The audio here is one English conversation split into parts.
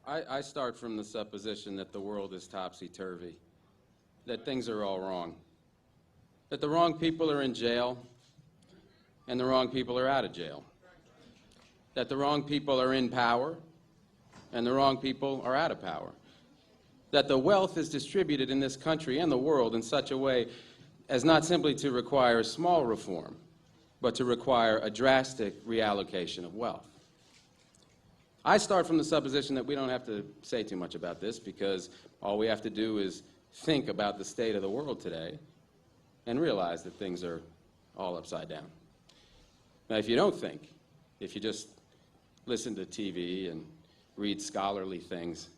I start from the supposition that the world is topsy-turvy, that things are all wrong, that the wrong people are in jail and the wrong people are out of jail, that the wrong people are in power and the wrong people are out of power, that the wealth is distributed in this country and the world in such a way as not simply to require small reform, but to require a drastic reallocation of wealth. I start from the supposition that we don't have to say too much about this because all we have to do is think about the state of the world today and realize that things are all upside down. Now, if you don't think, if you just listen to TV and read scholarly things,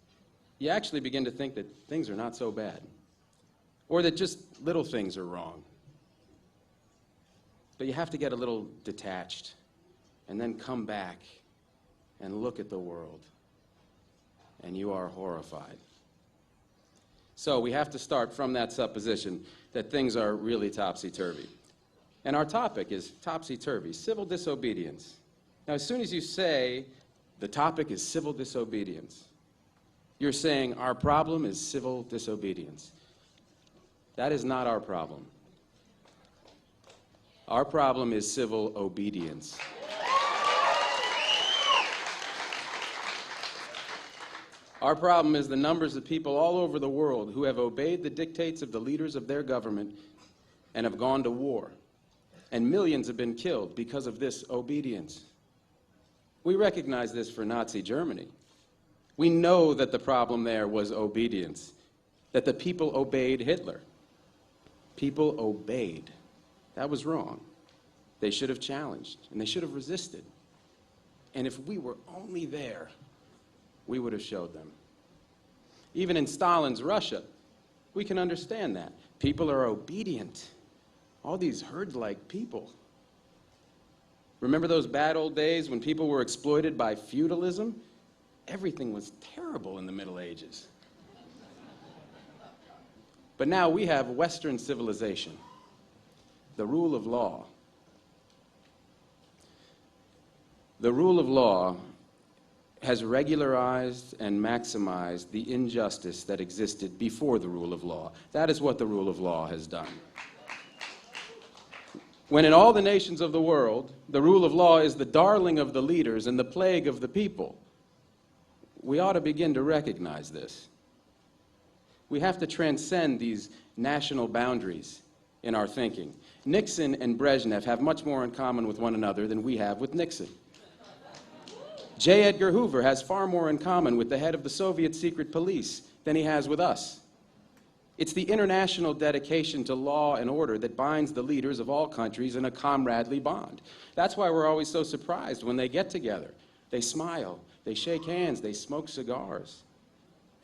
you actually begin to think that things are not so bad, or that just little things are wrong. But you have to get a little detached and then come back and look at the world, and you are horrified. So we have to start from that supposition that things are really topsy-turvy. And our topic is topsy-turvy, civil disobedience. Now, as soon as you say the topic is civil disobedience, you're saying our problem is civil disobedience. That is not our problem. Our problem is civil obedience. Our problem is the numbers of people all over the world who have obeyed the dictates of the leaders of their government and have gone to war. And millions have been killed because of this obedience. We recognize this for Nazi Germany. We know that the problem there was obedience, that the people obeyed Hitler. People obeyed. That was wrong. They should have challenged, and they should have resisted. And if we were only there, we would have showed them. Even in Stalin's Russia, we can understand that. People are obedient. All these herd-like people. Remember those bad old days when people were exploited by feudalism? Everything was terrible in the Middle Ages. But now we have Western civilization, the rule of law. The rule of law has regularized and maximized the injustice that existed before the rule of law. That is what the rule of law has done. When in all the nations of the world, the rule of law is the darling of the leaders and the plague of the people, we ought to begin to recognize this. We have to transcend these national boundaries in our thinking. Nixon and Brezhnev have much more in common with one another than we have with Nixon. J. Edgar Hoover has far more in common with the head of the Soviet secret police than he has with us. It's the international dedication to law and order that binds the leaders of all countries in a comradely bond. That's why we're always so surprised when they get together. They smile, they shake hands, they smoke cigars.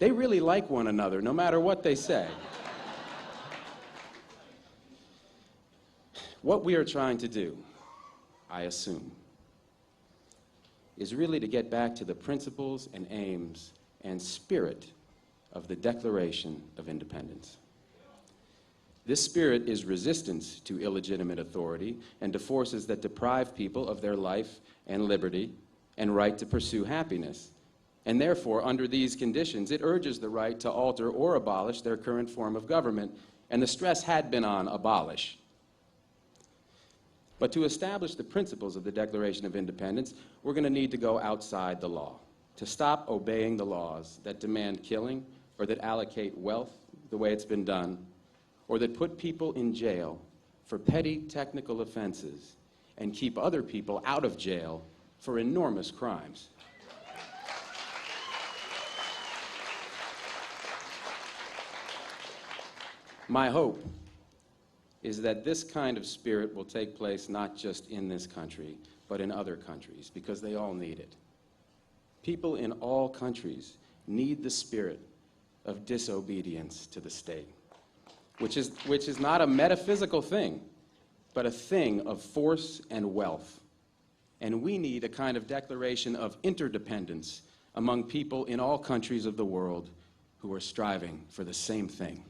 They really like one another, no matter what they say. What we are trying to do, I assume, is really to get back to the principles and aims and spirit of the Declaration of Independence. This spirit is resistance to illegitimate authority and to forces that deprive people of their life and liberty and right to pursue happiness. And therefore, under these conditions, it urges the right to alter or abolish their current form of government, and the stress had been on abolish. But to establish the principles of the Declaration of Independence, we're going to need to go outside the law, to stop obeying the laws that demand killing or that allocate wealth the way it's been done, or that put people in jail for petty technical offenses and keep other people out of jail for enormous crimes. My hope is that this kind of spirit will take place not just in this country, but in other countries, because they all need it. People in all countries need the spirit of disobedience to the state, which is not a metaphysical thing, but a thing of force and wealth. And we need a kind of declaration of interdependence among people in all countries of the world who are striving for the same thing.